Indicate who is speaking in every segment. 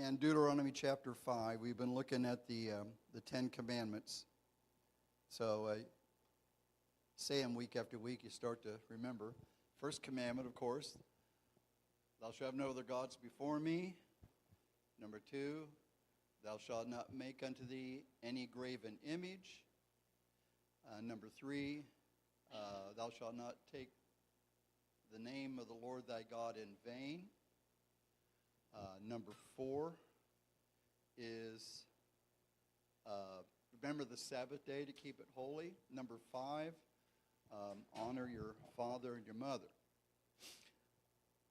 Speaker 1: and Deuteronomy chapter 5. We've been looking at the Ten Commandments. So say them week after week, you start to remember. First commandment, of course, thou shalt have no other gods before me. Number 2, thou shalt not make unto thee any graven image. Number 3, thou shalt not take the name of the Lord thy God in vain. Number 4 is remember the Sabbath day to keep it holy. Number 5, honor your father and your mother.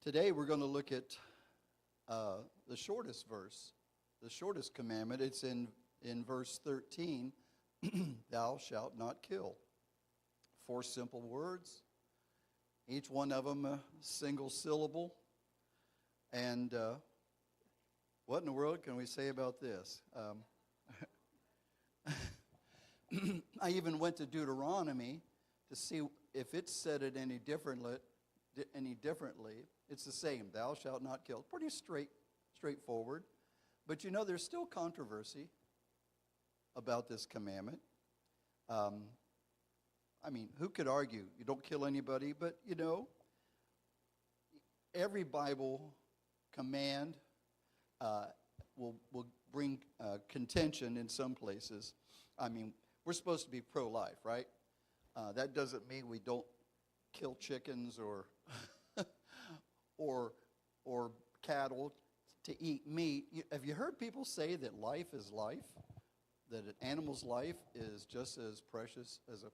Speaker 1: Today we're going to look at the shortest verse, the shortest commandment. It's in verse 13, thou shalt not kill. 4 simple words, each one of them a single syllable. And what in the world can we say about this? I even went to Deuteronomy to see if it said it any differently. It's the same, thou shalt not kill. Pretty straightforward. But you know, there's still controversy about this commandment. I mean, who could argue you don't kill anybody? But you know, every Bible command will bring contention in some places. I mean, we're supposed to be pro-life, right? That doesn't mean we don't kill chickens or or cattle to eat meat. Have you heard people say that life is life? That an animal's life is just as precious as a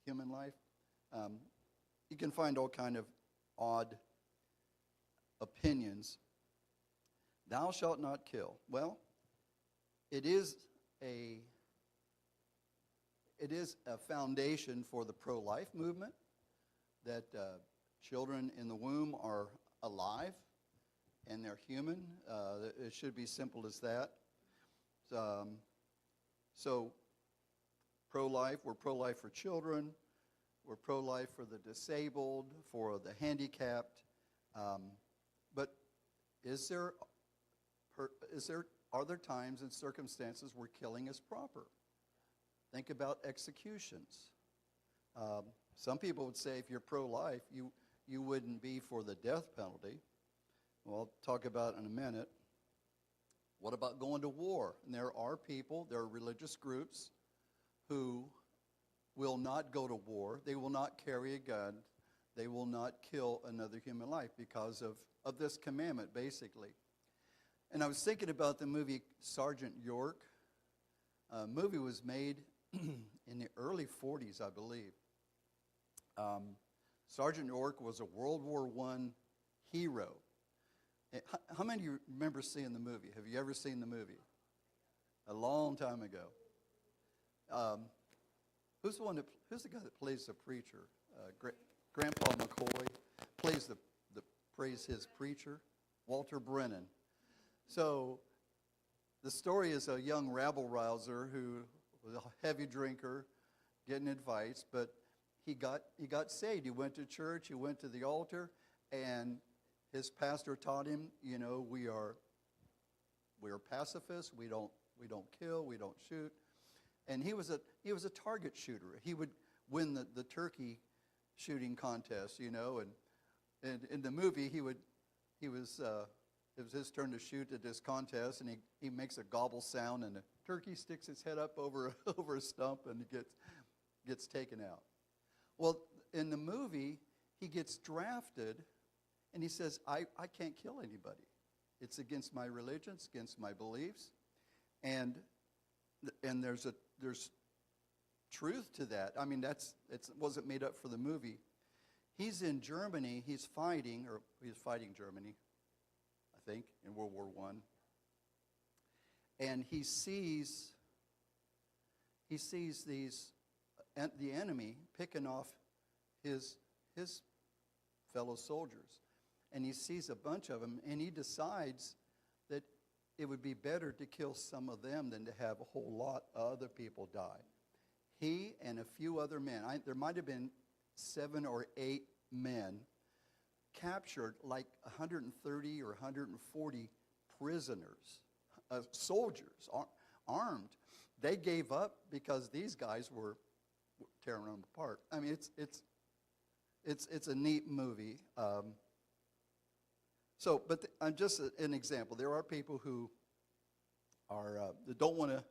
Speaker 1: human life? You can find all kind of odd opinions. Thou shalt not kill. Well, it is a foundation for the pro-life movement, that children in the womb are alive and they're human. It should be simple as that. So pro-life, we're pro-life for children, we're pro-life for the disabled, for the handicapped. But are there times and circumstances where killing is proper? Think about executions. Some people would say if you're pro-life, you wouldn't be for the death penalty. Well, I'll talk about it in a minute. What about going to war? And there are religious groups who will not go to war. They will not carry a gun. They will not kill another human life because of this commandment, basically. And I was thinking about the movie Sergeant York. A movie was made in the early 40s, I believe. Sergeant York was a World War I hero. How many of you remember seeing the movie? Have you ever seen the movie? A long time ago. Who's the guy that plays the preacher? Grandpa McCoy plays his preacher, Walter Brennan. So the story is a young rabble-rouser who was a heavy drinker, getting advice, but he got saved. He went to church, he went to the altar, and his pastor taught him, you know, we are pacifists, we don't kill, we don't shoot. And he was a target shooter. He would win the turkey shooting contest, you know, and in the movie it was his turn to shoot at this contest, and he makes a gobble sound, and the turkey sticks its head up over a stump and it gets taken out. Well, in the movie, he gets drafted, and he says, I can't kill anybody. It's against my religion, it's against my beliefs. And there's truth to that. I mean, it wasn't made up for the movie. He's in Germany, he was fighting Germany, I think, in World War I. And he sees the enemy picking off his fellow soldiers. And he sees a bunch of them, and he decides that it would be better to kill some of them than to have a whole lot of other people die. He and a few other men, there might have been 7 or 8 men, captured like 130 or 140 prisoners soldiers armed. They gave up because these guys were tearing them apart. I mean, it's a neat movie. But I'm just an example. There are people who are that don't want to,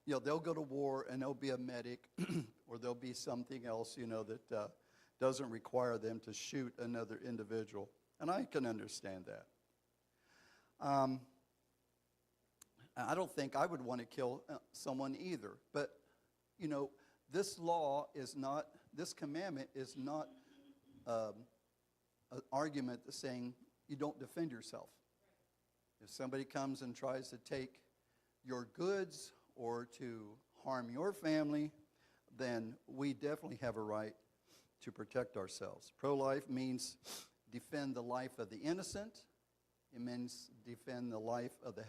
Speaker 1: they'll go to war and they'll be a medic, or they'll be something else, that doesn't require them to shoot another individual, and I can understand that. I don't think I would want to kill someone either, but this law is not, this commandment is not an argument that's saying you don't defend yourself. If somebody comes and tries to take your goods or to harm your family, then we definitely have a right to protect ourselves. Pro-life means defend the life of the innocent. It means defend the life of the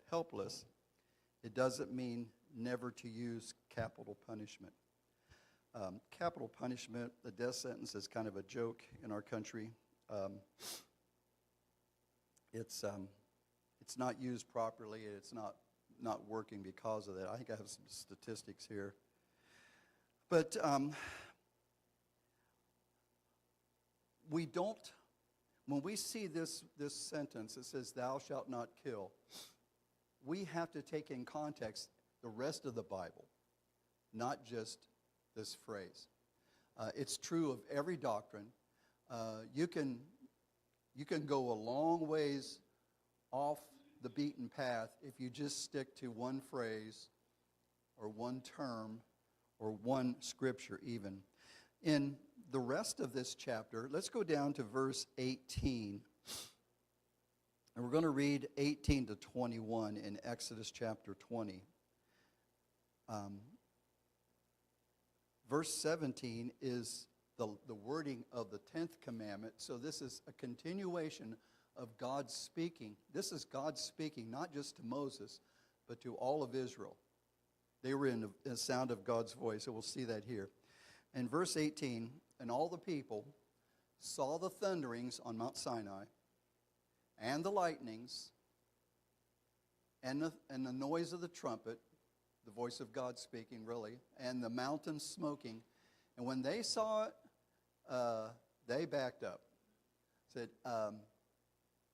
Speaker 1: helpless. It doesn't mean never to use capital punishment. Capital punishment, the death sentence, is kind of a joke in our country. It's not used properly. It's not working because of that. I think I have some statistics here. But we don't, when we see this sentence, it says, thou shalt not kill, we have to take in context the rest of the Bible, not just this phrase. It's true of every doctrine. You can go a long ways off the beaten path if you just stick to one phrase or one term or one scripture even. In the rest of this chapter, let's go down to verse 18. And we're going to read 18 to 21 in Exodus chapter 20. Verse 17 is the wording of the 10th commandment. So this is a continuation of God speaking. This is God speaking not just to Moses, but to all of Israel. They were in the sound of God's voice, so we'll see that here. In verse 18, and all the people saw the thunderings on Mount Sinai, and the lightnings, and the noise of the trumpet, the voice of God speaking, really, and the mountain smoking. And when they saw it, they backed up. Said,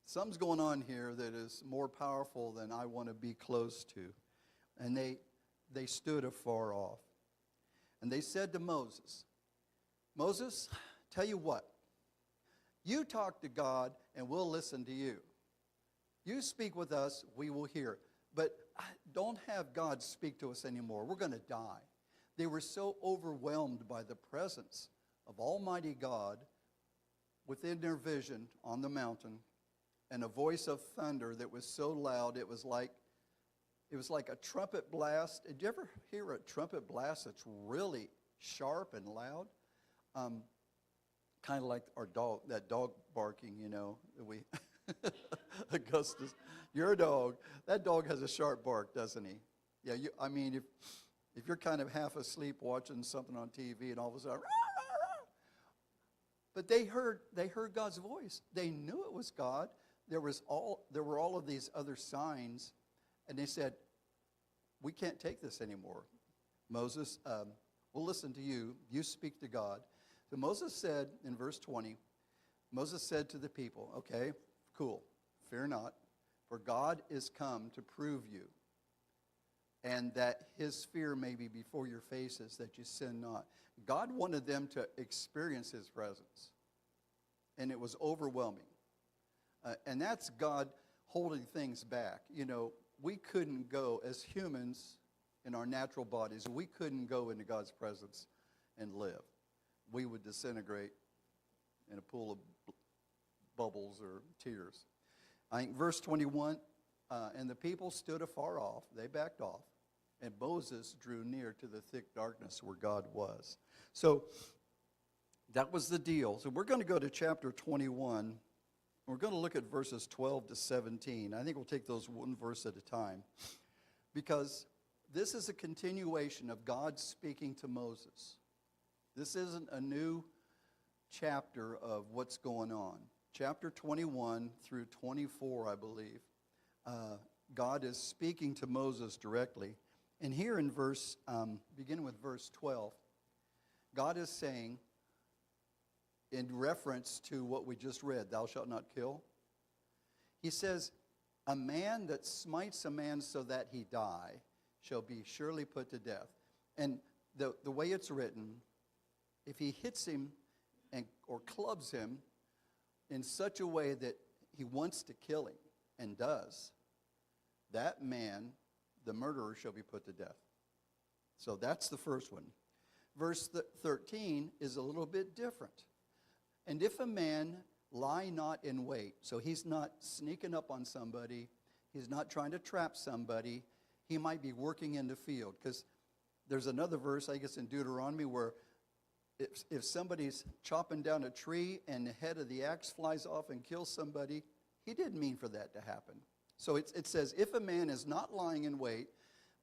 Speaker 1: something's going on here that is more powerful than I want to be close to. And they stood afar off. And they said to Moses, Moses, tell you what, you talk to God and we'll listen to you. You speak with us, we will hear. But don't have God speak to us anymore. We're going to die. They were so overwhelmed by the presence of Almighty God within their vision on the mountain, and a voice of thunder that was so loud it was like a trumpet blast. Did you ever hear a trumpet blast that's really sharp and loud? Kind of like our dog, that dog barking, that we Augustus, your dog. That dog has a sharp bark, doesn't he? Yeah, if you're kind of half asleep watching something on TV and all of a sudden, but they heard God's voice. They knew it was God. There were all of these other signs, and they said, we can't take this anymore. Moses, we'll listen to you. You speak to God. So Moses said in verse 20, Moses said to the people, okay, cool, fear not, for God is come to prove you, and that his fear may be before your faces, that you sin not. God wanted them to experience his presence, and it was overwhelming. And that's God holding things back. We couldn't go as humans in our natural bodies. We couldn't go into God's presence and live. We would disintegrate in a pool of bubbles or tears. I think verse 21, and the people stood afar off. They backed off. And Moses drew near to the thick darkness where God was. So that was the deal. So we're going to go to chapter 21. We're going to look at verses 12 to 17. I think we'll take those one verse at a time, because this is a continuation of God speaking to Moses. This isn't a new chapter of what's going on. Chapter 21 through 24, I believe, God is speaking to Moses directly. And here in beginning with verse 12, God is saying, in reference to what we just read, thou shalt not kill, he says, a man that smites a man so that he die shall be surely put to death. And the way it's written, if he hits him or clubs him in such a way that he wants to kill him and does, that man, the murderer, shall be put to death. So that's the first one. Verse 13 is a little bit different. And if a man lie not in wait, so he's not sneaking up on somebody, he's not trying to trap somebody, he might be working in the field. Because there's another verse, I guess in Deuteronomy, where if somebody's chopping down a tree and the head of the axe flies off and kills somebody, he didn't mean for that to happen. So it says, if a man is not lying in wait,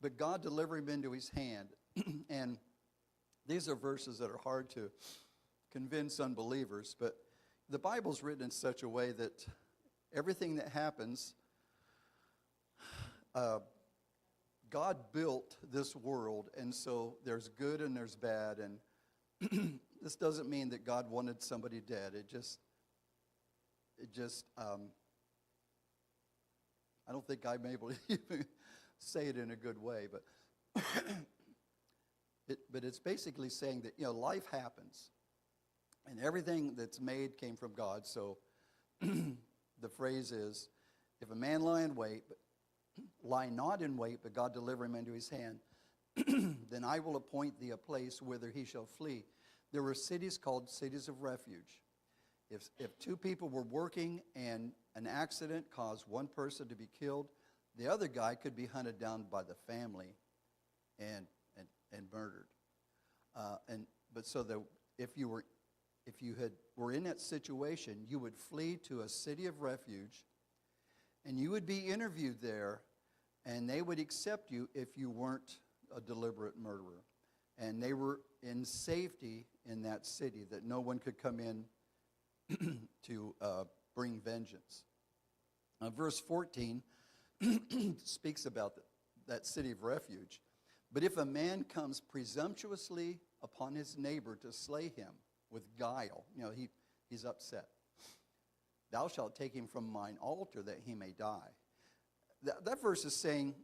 Speaker 1: but God deliver him into his hand. And these are verses that are hard to convince unbelievers, but the Bible's written in such a way that everything that happens, God built this world, and so there's good and there's bad, and this doesn't mean that God wanted somebody dead. It just I don't think I'm able to even say it in a good way, but but it's basically saying that, life happens, and everything that's made came from God. So the phrase is, if a man lie not in wait, but God deliver him into his hand, then I will appoint thee a place whither he shall flee. There were cities called cities of refuge. If two people were working and an accident caused one person to be killed, the other guy could be hunted down by the family and murdered. If you were in that situation, you would flee to a city of refuge, and you would be interviewed there, and they would accept you if you weren't a deliberate murderer. And they were in safety in that city, that no one could come in to bring vengeance. Verse 14 speaks about that city of refuge. But if a man comes presumptuously upon his neighbor to slay him with guile, he's upset, thou shalt take him from mine altar that he may die. That verse is saying,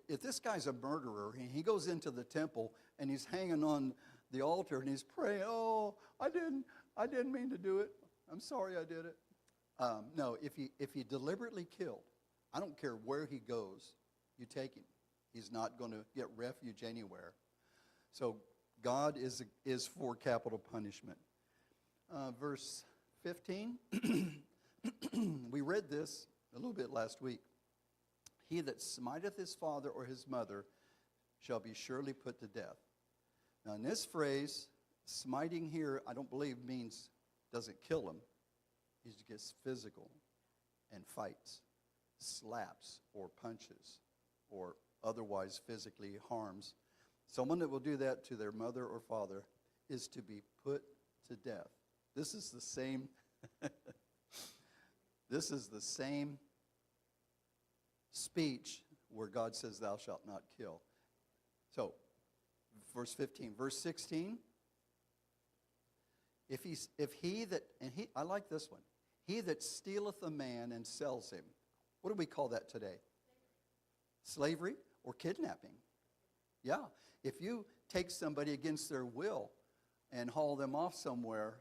Speaker 1: if this guy's a murderer and he goes into the temple and he's hanging on the altar and he's praying, oh, I didn't mean to do it. I'm sorry I did it. No, if he deliberately killed, I don't care where he goes, you take him. He's not going to get refuge anywhere. So God is for capital punishment. Verse 15, we read this a little bit last week. He that smiteth his father or his mother shall be surely put to death. Now in this phrase, smiting here, I don't believe doesn't kill him. He gets physical and fights, slaps or punches, or otherwise physically harms. Someone that will do that to their mother or father is to be put to death. This is the same speech where God says, thou shalt not kill. So, verse 15. Verse 16, I like this one. He that stealeth a man and sells him. What do we call that today? Slavery or kidnapping. Yeah. If you take somebody against their will and haul them off somewhere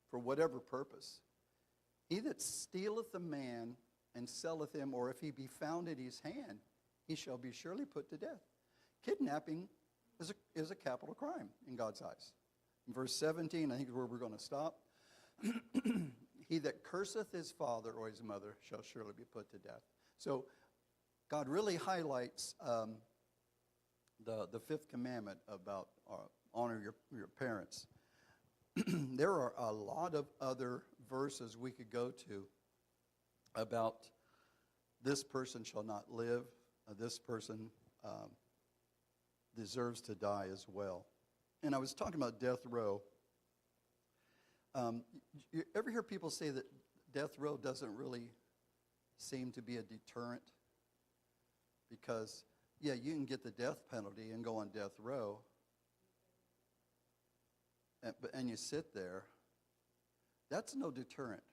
Speaker 1: for whatever purpose, he that stealeth a man and selleth him, or if he be found in his hand, he shall be surely put to death. Kidnapping is a capital crime in God's eyes. In verse 17, I think is where we're going to stop. He that curseth his father or his mother shall surely be put to death. So God really highlights the fifth commandment about honor your parents. There are a lot of other verses we could go to about this person shall not live, this person deserves to die as well. And I was talking about death row. You ever hear people say that death row doesn't really seem to be a deterrent because, yeah, you can get the death penalty and go on death row, and you sit there. That's no deterrent.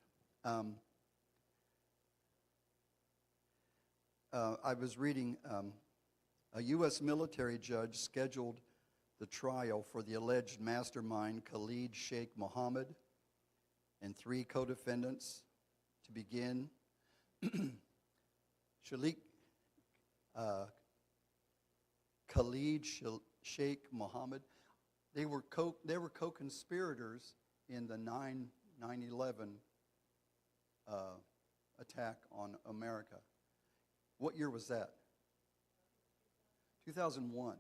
Speaker 1: I was reading a U.S. military judge scheduled the trial for the alleged mastermind Khalid Sheikh Mohammed and 3 co-defendants to begin. Khalid Sheikh Mohammed, they were co-conspirators in the 9/11 attack on America. What year was that? 2001.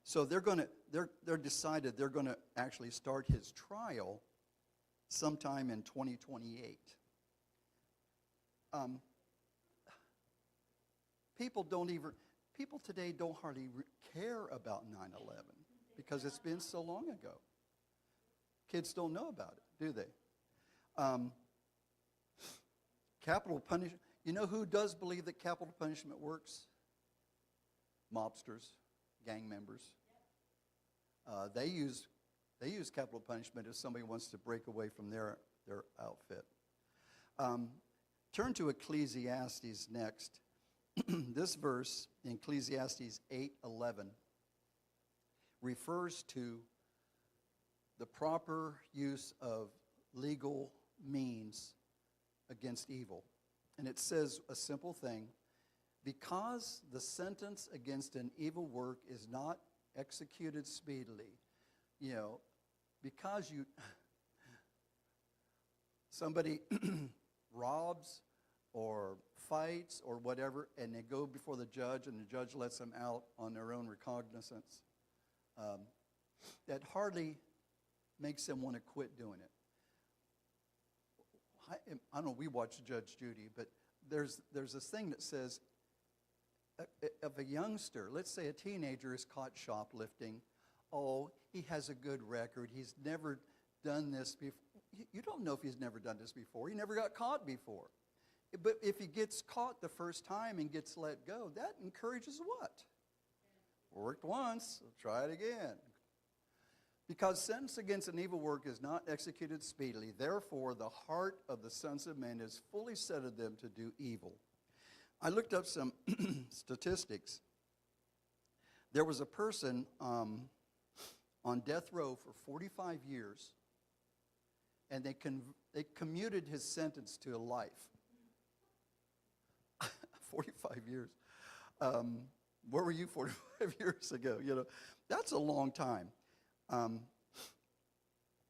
Speaker 1: So they're decided they're going to actually start his trial sometime in 2028. People today don't hardly care about 9/11 because it's been so long ago. Kids don't know about it, do they? Capital punishment. You know who does believe that capital punishment works? Mobsters, gang members. They use capital punishment if somebody wants to break away from their outfit. Turn to Ecclesiastes next. This verse in Ecclesiastes 8:11 refers to the proper use of legal means against evil. And it says a simple thing: because the sentence against an evil work is not executed speedily, because somebody robs or fights or whatever, and they go before the judge, and the judge lets them out on their own recognizance, that hardly makes them want to quit doing it. I don't know, we watch Judge Judy, but there's this thing that says, if a youngster, let's say a teenager, is caught shoplifting, oh, he has a good record, he's never done this before. You don't know if he's never done this before. He never got caught before. But if he gets caught the first time and gets let go, that encourages what? Worked once, try it again. Because sentence against an evil work is not executed speedily, therefore the heart of the sons of men is fully set of them to do evil. I looked up some statistics. There was a person on death row for 45 years, and they commuted his sentence to a life. 45 years. Where were you 45 years ago? That's a long time.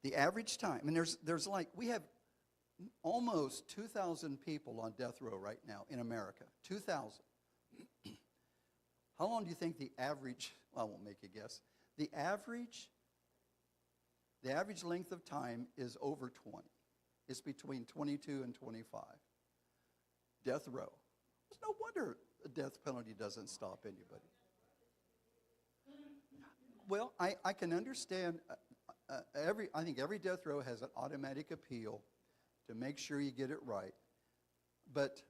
Speaker 1: The average time, and we have almost 2,000 people on death row right now in America. 2,000. How long do you think the average, well, I won't make you guess, the average length of time is over 20. It's between 22 and 25. Death row. There's no wonder the death penalty doesn't stop anybody. Well, I can understand. I think every death row has an automatic appeal to make sure you get it right. But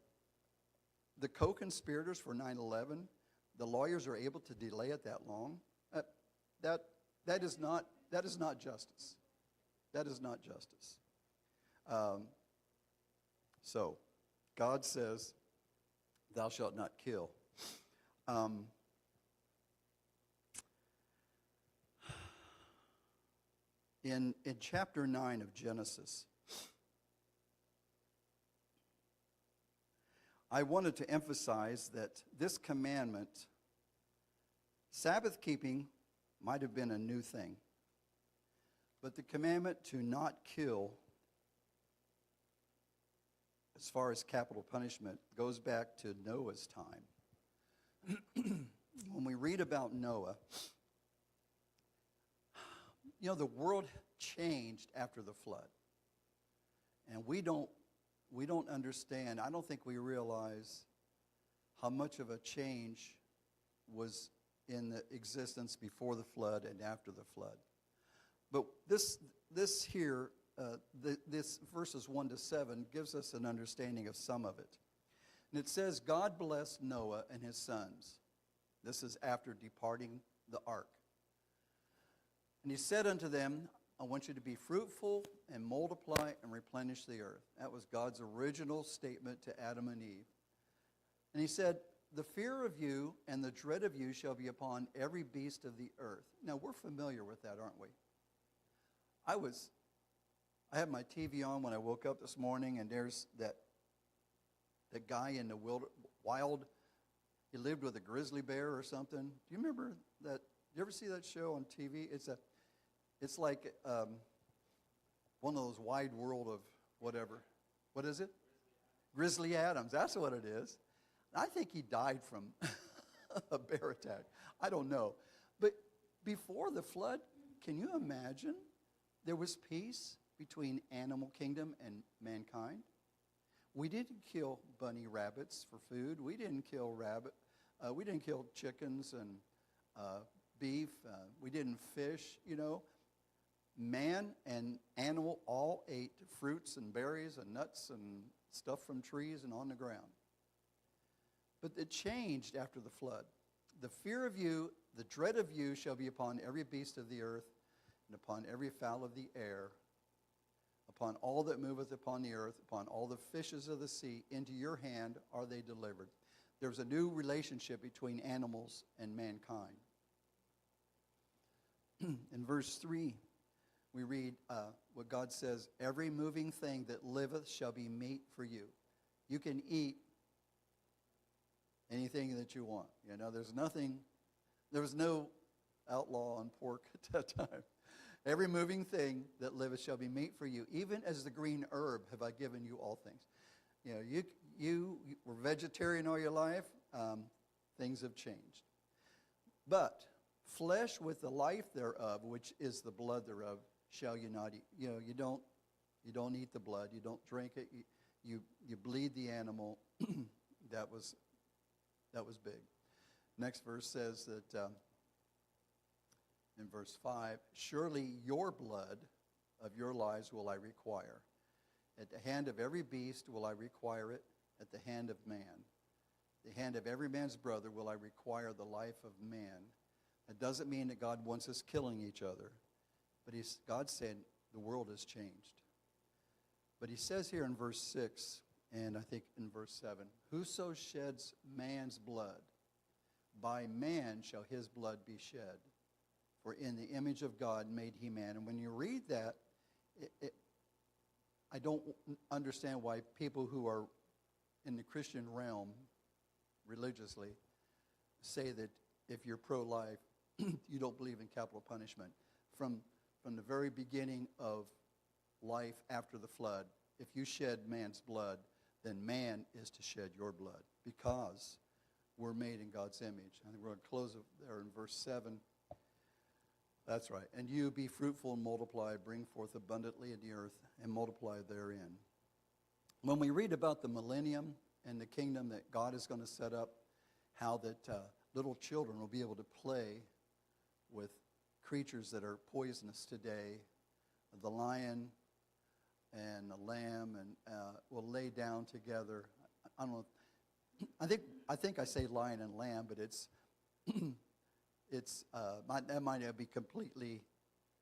Speaker 1: the co-conspirators for 9/11, the lawyers are able to delay it that long. That is not justice. That is not justice. So, God says, "Thou shalt not kill." In chapter 9 of Genesis, I wanted to emphasize that this commandment, Sabbath keeping, might have been a new thing, but the commandment to not kill, as far as capital punishment, goes back to Noah's time. When we read about Noah, the world changed after the flood. And we don't understand, I don't think we realize how much of a change was in the existence before the flood and after the flood. But this here this verses 1 to 7 gives us an understanding of some of it. And it says, God blessed Noah and his sons. This is after departing the ark. And he said unto them, I want you to be fruitful and multiply and replenish the earth. That was God's original statement to Adam and Eve. And he said, the fear of you and the dread of you shall be upon every beast of the earth. Now, we're familiar with that, aren't we? I had my TV on when I woke up this morning, and there's that guy in the wild, he lived with a grizzly bear or something. Do you remember that? Did you ever see that show on TV? It's like one of those wide world of whatever. What is it? Grizzly Adams. That's what it is. I think he died from a bear attack. I don't know. But before the flood, can you imagine there was peace between animal kingdom and mankind? We didn't kill bunny rabbits for food. We didn't kill we didn't kill chickens and beef. We didn't fish, Man and animal all ate fruits and berries and nuts and stuff from trees and on the ground. But it changed after the flood. The fear of you, the dread of you shall be upon every beast of the earth and upon every fowl of the air, upon all that moveth upon the earth, upon all the fishes of the sea. Into your hand are they delivered. There's a new relationship between animals and mankind. In verse 3, we read what God says, every moving thing that liveth shall be meat for you. You can eat anything that you want. There was no outlaw on pork at that time. Every moving thing that liveth shall be meat for you. Even as the green herb have I given you all things. You were vegetarian all your life. Things have changed. But flesh with the life thereof, which is the blood thereof, shall you not eat. You don't eat the blood. You don't drink it. You bleed the animal. That was big. Next verse says that in verse 5, surely your blood of your lives will I require. At the hand of every beast will I require it. At the hand of man. The hand of every man's brother will I require the life of man. That doesn't mean that God wants us killing each other. But God said the world has changed. But he says here in verse 6, and I think in verse 7, whoso sheds man's blood, by man shall his blood be shed. For in the image of God made he man. And when you read that, I don't understand why people who are in the Christian realm religiously say that if you're pro-life, you don't believe in capital punishment. From the very beginning of life after the flood, if you shed man's blood, then man is to shed your blood because we're made in God's image. I think we're going to close it there in verse 7. That's right. And you be fruitful and multiply, bring forth abundantly in the earth and multiply therein. When we read about the millennium and the kingdom that God is going to set up, how that little children will be able to play with creatures that are poisonous today, the lion and the lamb, and will lay down together. I don't know. I think I say lion and lamb, but that might not be completely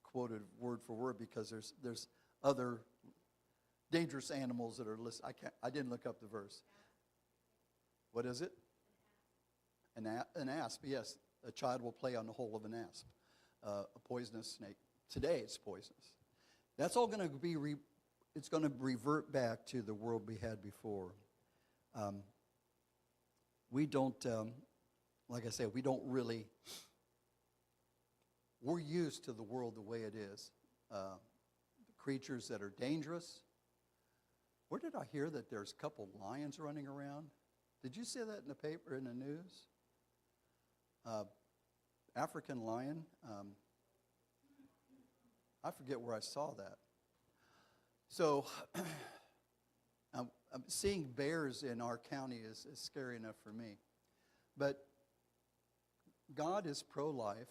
Speaker 1: quoted word for word because there's other dangerous animals that are listed. I didn't look up the verse. What is it? An asp. Yes, a child will play on the hole of an asp. A poisonous snake. Today it's poisonous. That's all going to be. It's going to revert back to the world we had before. We don't, like I said, we don't really. We're used to the world the way it is. Creatures that are dangerous. Where did I hear that there's a couple lions running around? Did you see that in the paper, in the news? African lion. I forget where I saw that. So seeing bears in our county is scary enough for me. But God is pro-life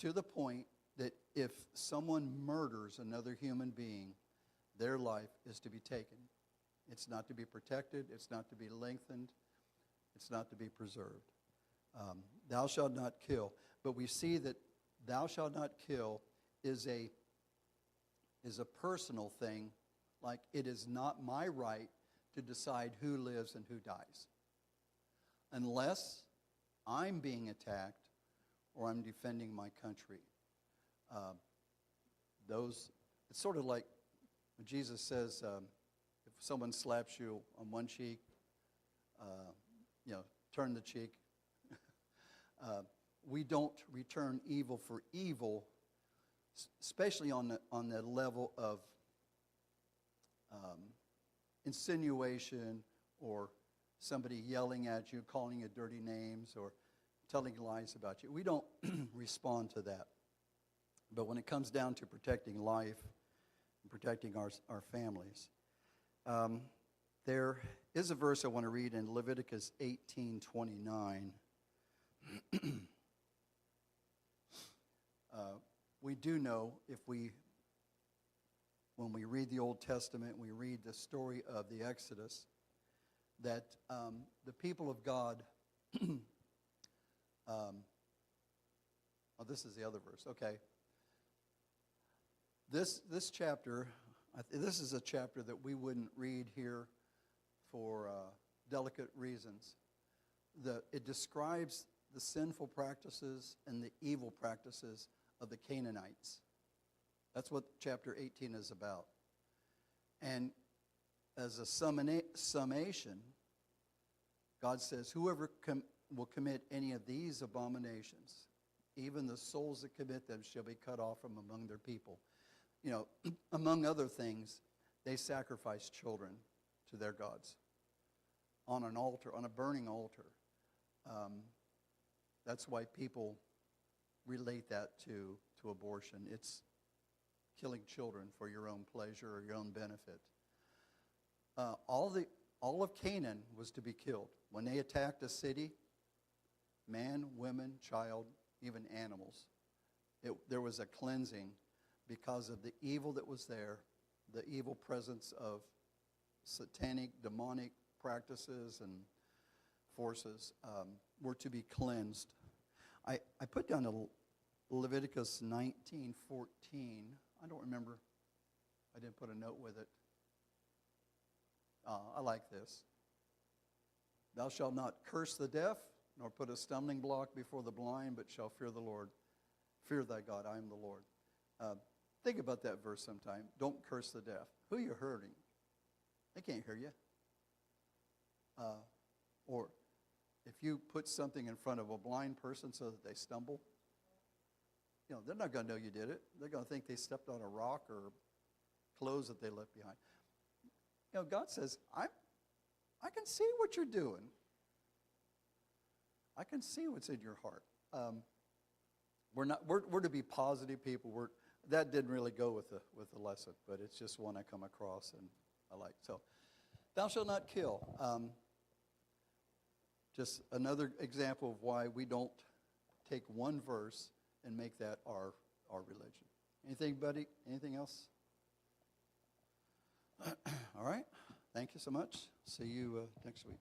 Speaker 1: to the point that if someone murders another human being, their life is to be taken. It's not to be protected. It's not to be lengthened. It's not to be preserved. Thou shalt not kill. But we see that thou shalt not kill is a personal thing. Like, it is not my right to decide who lives and who dies, unless I'm being attacked or I'm defending my country. It's sort of like when Jesus says, if someone slaps you on one cheek, turn the cheek. We don't return evil for evil, especially on the level of insinuation, or somebody yelling at you, calling you dirty names, or telling lies about you. We don't respond to that. But when it comes down to protecting life and protecting our families, there is a verse I want to read in Leviticus 18:29. We do know, when we read the Old Testament, we read the story of the Exodus, that the people of God, this is the other verse, okay. This chapter, this is a chapter that we wouldn't read here for delicate reasons. It describes the sinful practices and the evil practices of the Canaanites. That's what chapter 18 is about. And as a summation, God says, whoever will commit any of these abominations, even the souls that commit them shall be cut off from among their people. Among other things, they sacrifice children to their gods on an altar, on a burning altar. That's why people relate that to abortion. It's killing children for your own pleasure or your own benefit. All of Canaan was to be killed. When they attacked a city, man, women, child, even animals, there was a cleansing because of the evil that was there, the evil presence of satanic, demonic practices and forces were to be cleansed. I put down Leviticus 19:14. I don't remember. I didn't put a note with it. I like this. Thou shalt not curse the deaf, nor put a stumbling block before the blind, but shall fear the Lord. Fear thy God, I am the Lord. Think about that verse sometime. Don't curse the deaf. Who are you hurting? They can't hear you. Or if you put something in front of a blind person so that they stumble, they're not going to know you did it. They're going to think they stepped on a rock or clothes that they left behind. God says, I can see what you're doing. I can see what's in your heart. We're to be positive people. That didn't really go with the lesson, but it's just one I come across and I like. So, thou shalt not kill. Just another example of why we don't take one verse and make that our religion. Anything, buddy? Anything else? All right. Thank you so much. See you next week.